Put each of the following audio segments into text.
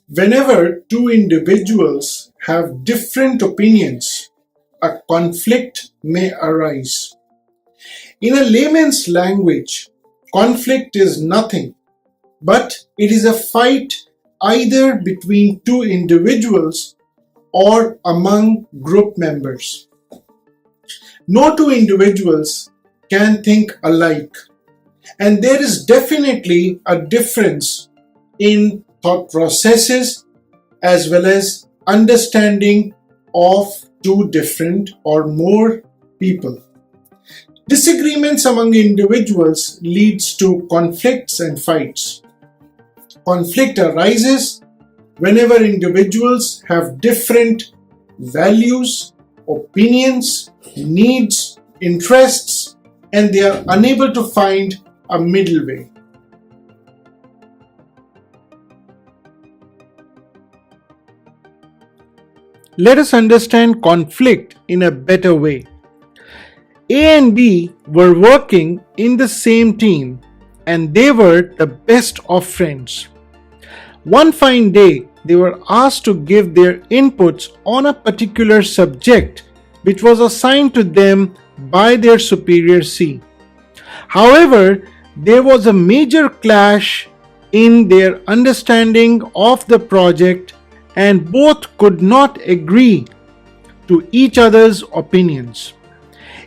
Whenever two individuals have different opinions, a conflict may arise. In a layman's language, conflict is nothing but it is a fight either between two individuals or among group members. No two individuals can think alike, and there is definitely a difference in thought processes as well as understanding of two different or more people. Disagreements among individuals leads to conflicts and fights. Conflict arises whenever individuals have different values, opinions, needs, interests, and they are unable to find a middle way. Let us understand conflict in a better way. A and B were working in the same team and they were the best of friends. One fine day, they were asked to give their inputs on a particular subject which was assigned to them by their superior C. However, there was a major clash in their understanding of the project and both could not agree to each other's opinions.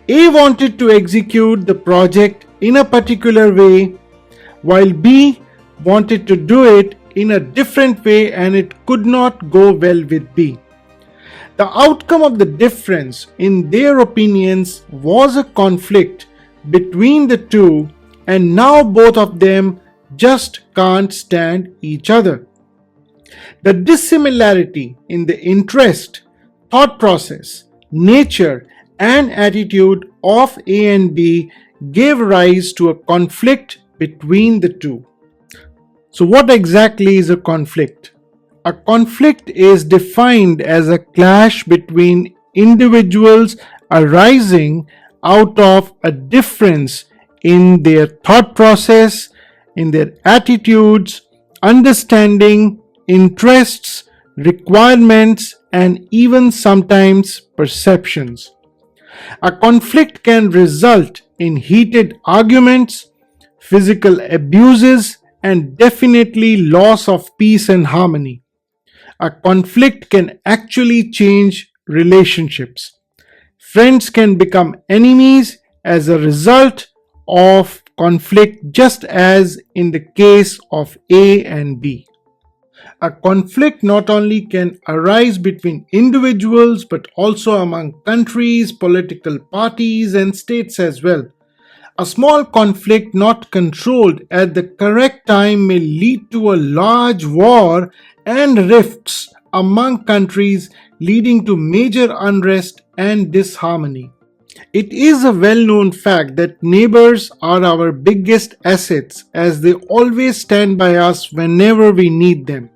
A wanted to execute the project in a particular way, while B wanted to do it in a different way and it could not go well with B. The outcome of the difference in their opinions was a conflict between the two, and now both of them just can't stand each other. The dissimilarity in the interest, thought process, nature, and attitude of A and B gave rise to a conflict between the two. So, what exactly is a conflict? A conflict is defined as a clash between individuals arising out of a difference in their thought process, in their attitudes, understanding, interests, requirements, and even sometimes perceptions. A conflict can result in heated arguments, physical abuses, and definitely loss of peace and harmony. A conflict can actually change relationships. Friends can become enemies as a result of conflict, just as in the case of A and B. A conflict not only can arise between individuals but also among countries, political parties, and states as well. A small conflict not controlled at the correct time may lead to a large war and rifts among countries, leading to major unrest and disharmony. It is a well-known fact that neighbors are our biggest assets, as they always stand by us whenever we need them.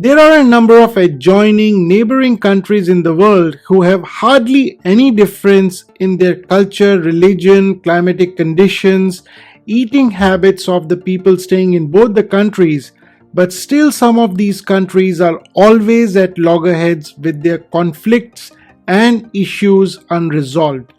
There are a number of adjoining neighboring countries in the world who have hardly any difference in their culture, religion, climatic conditions, eating habits of the people staying in both the countries, but still some of these countries are always at loggerheads with their conflicts and issues unresolved.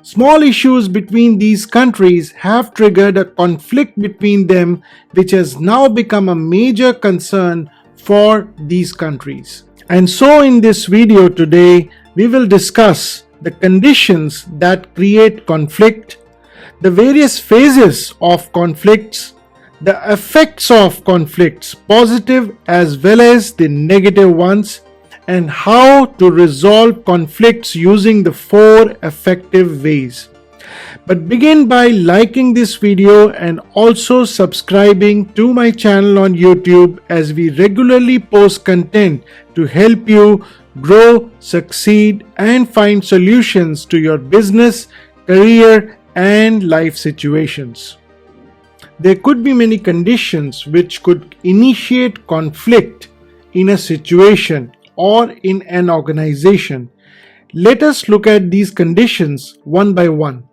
Small issues between these countries have triggered a conflict between them, which has now become a major concern for these countries. And so in this video today, we will discuss the conditions that create conflict, the various phases of conflicts, the effects of conflicts, positive as well as the negative ones, and how to resolve conflicts using the 4 effective ways. But begin by liking this video and also subscribing to my channel on YouTube, as we regularly post content to help you grow, succeed, and find solutions to your business, career, and life situations. There could be many conditions which could initiate conflict in a situation or in an organization. Let us look at these conditions one by one.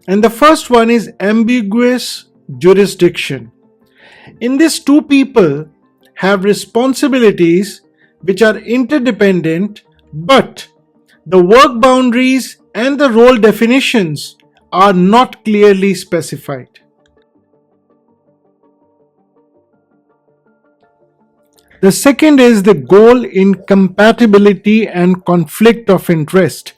And the first one is ambiguous jurisdiction. In this, two people have responsibilities which are interdependent, but the work boundaries and the role definitions are not clearly specified. The second is the goal incompatibility and conflict of interest,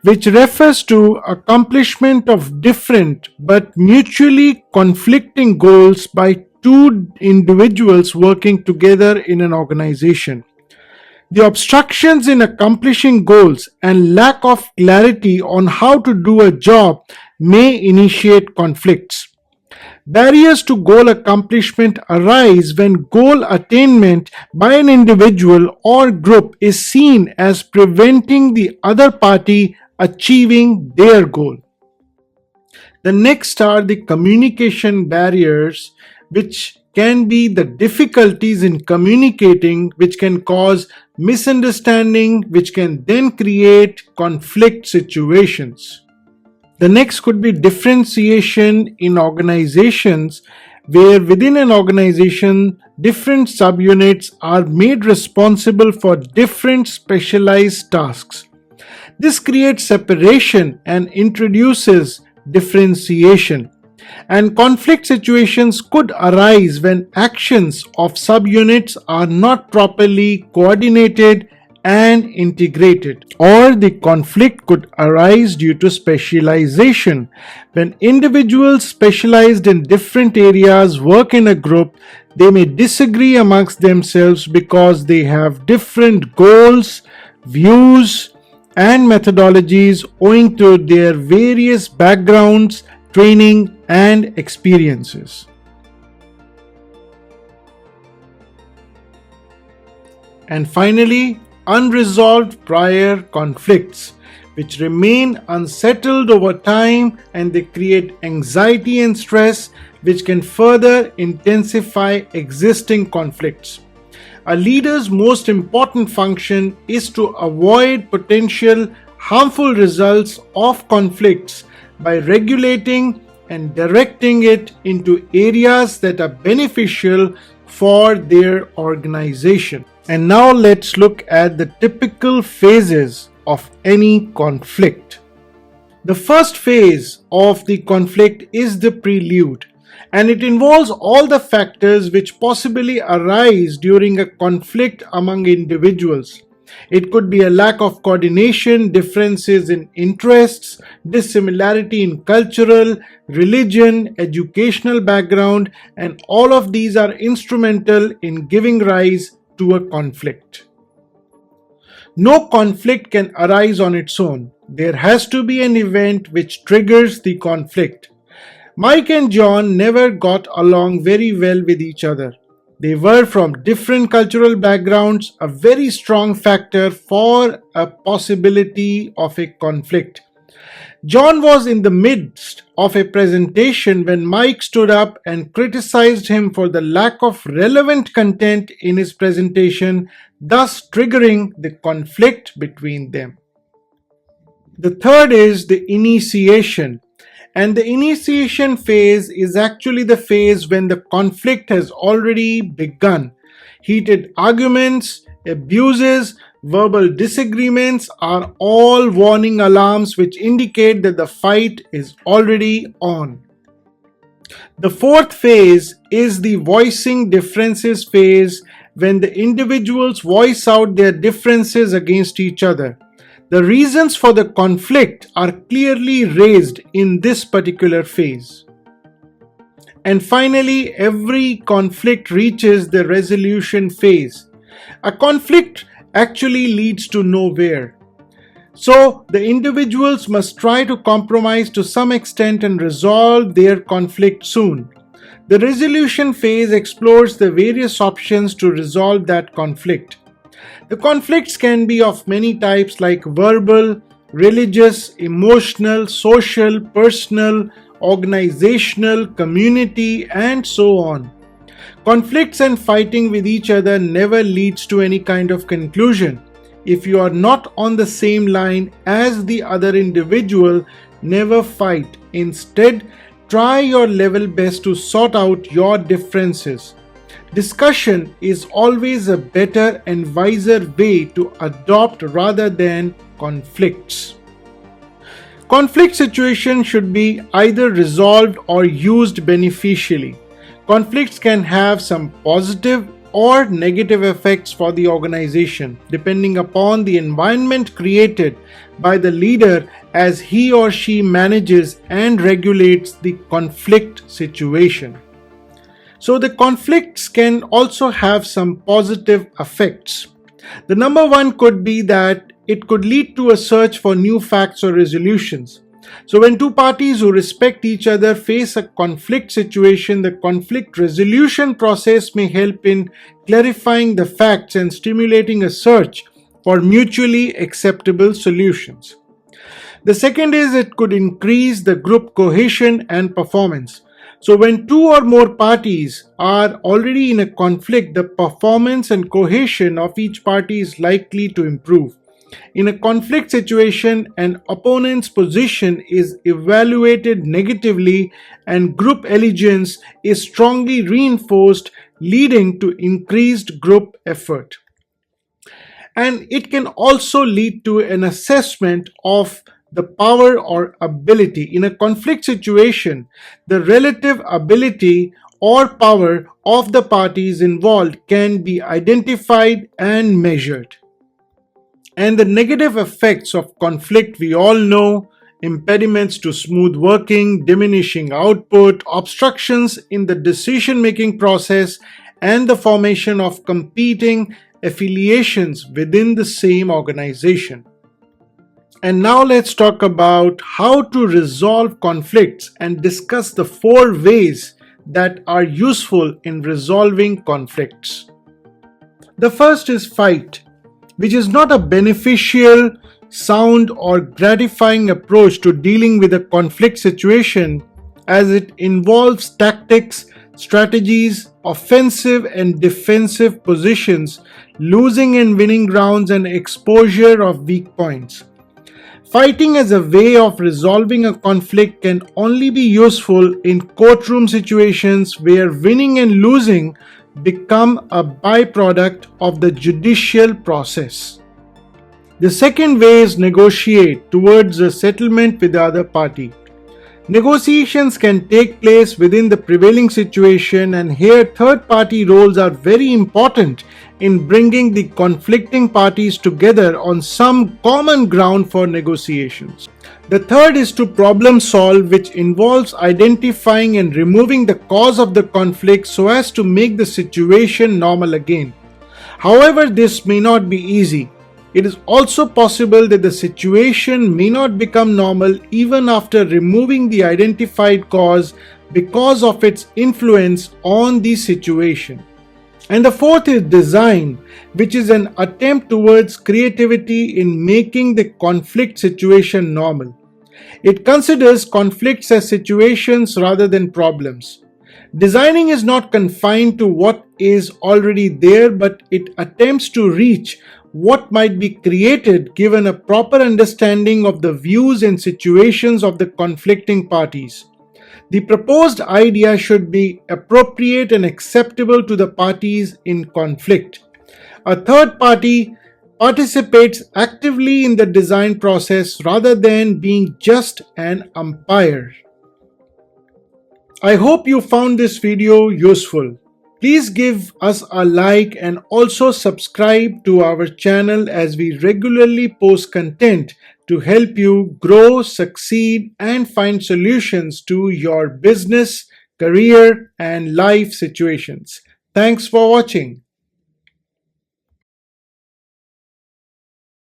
which refers to accomplishment of different but mutually conflicting goals by two individuals working together in an organization. The obstructions in accomplishing goals and lack of clarity on how to do a job may initiate conflicts. Barriers to goal accomplishment arise when goal attainment by an individual or group is seen as preventing the other party achieving their goal. The next are the communication barriers, which can be the difficulties in communicating, which can cause misunderstanding, which can then create conflict situations. The next could be differentiation in organizations, where within an organization, different subunits are made responsible for different specialized tasks. This creates separation and introduces differentiation. And conflict situations could arise when actions of subunits are not properly coordinated and integrated. Or the conflict could arise due to specialization. When individuals specialized in different areas work in a group, they may disagree amongst themselves because they have different goals, views, and methodologies owing to their various backgrounds, training, and experiences. And finally, unresolved prior conflicts, which remain unsettled over time, and they create anxiety and stress, which can further intensify existing conflicts. A leader's most important function is to avoid potential harmful results of conflicts by regulating and directing it into areas that are beneficial for their organization. And now let's look at the typical phases of any conflict. The first phase of the conflict is the prelude, and it involves all the factors which possibly arise during a conflict among individuals. It could be a lack of coordination, differences in interests, dissimilarity in cultural, religion, educational background, and all of these are instrumental in giving rise to a conflict. No conflict can arise on its own. There has to be an event which triggers the conflict. Mike and John never got along very well with each other. They were from different cultural backgrounds, a very strong factor for a possibility of a conflict. John was in the midst of a presentation when Mike stood up and criticized him for the lack of relevant content in his presentation, thus triggering the conflict between them. The third is the initiation. And the initiation phase is actually the phase when the conflict has already begun. Heated arguments, abuses, verbal disagreements are all warning alarms which indicate that the fight is already on. The fourth phase is the voicing differences phase, when the individuals voice out their differences against each other. The reasons for the conflict are clearly raised in this particular phase. And finally, every conflict reaches the resolution phase. A conflict actually leads to nowhere. So, the individuals must try to compromise to some extent and resolve their conflict soon. The resolution phase explores the various options to resolve that conflict. The conflicts can be of many types like verbal, religious, emotional, social, personal, organizational, community, and so on. Conflicts and fighting with each other never leads to any kind of conclusion. If you are not on the same line as the other individual, never fight. Instead, try your level best to sort out your differences. Discussion is always a better and wiser way to adopt rather than conflicts. Conflict situations should be either resolved or used beneficially. Conflicts can have some positive or negative effects for the organization, depending upon the environment created by the leader as he or she manages and regulates the conflict situation. So, the conflicts can also have some positive effects. The number one could be that it could lead to a search for new facts or resolutions. So, when two parties who respect each other face a conflict situation, the conflict resolution process may help in clarifying the facts and stimulating a search for mutually acceptable solutions. The second is it could increase the group cohesion and performance. So, when two or more parties are already in a conflict, the performance and cohesion of each party is likely to improve. In a conflict situation, an opponent's position is evaluated negatively and group allegiance is strongly reinforced, leading to increased group effort. And it can also lead to an assessment of the power or ability. In a conflict situation, the relative ability or power of the parties involved can be identified and measured. And the negative effects of conflict we all know: impediments to smooth working, diminishing output, obstructions in the decision making process, and the formation of competing affiliations within the same organization. And now let's talk about how to resolve conflicts and discuss the 4 ways that are useful in resolving conflicts. The first is fight, which is not a beneficial, sound, or gratifying approach to dealing with a conflict situation, as it involves tactics, strategies, offensive and defensive positions, losing and winning grounds, and exposure of weak points. Fighting as a way of resolving a conflict can only be useful in courtroom situations where winning and losing become a byproduct of the judicial process. The second way is negotiate towards a settlement with the other party. Negotiations can take place within the prevailing situation, and here third party roles are very important in bringing the conflicting parties together on some common ground for negotiations. The third is to problem solve, which involves identifying and removing the cause of the conflict so as to make the situation normal again. However, this may not be easy. It is also possible that the situation may not become normal even after removing the identified cause because of its influence on the situation. And the fourth is design, which is an attempt towards creativity in making the conflict situation normal. It considers conflicts as situations rather than problems. Designing is not confined to what is already there, but it attempts to reach what might be created given a proper understanding of the views and situations of the conflicting parties. The proposed idea should be appropriate and acceptable to the parties in conflict. A third party participates actively in the design process rather than being just an umpire. I hope you found this video useful. Please give us a like and also subscribe to our channel as we regularly post content to help you grow, succeed, and find solutions to your business, career, and life situations. Thanks for watching.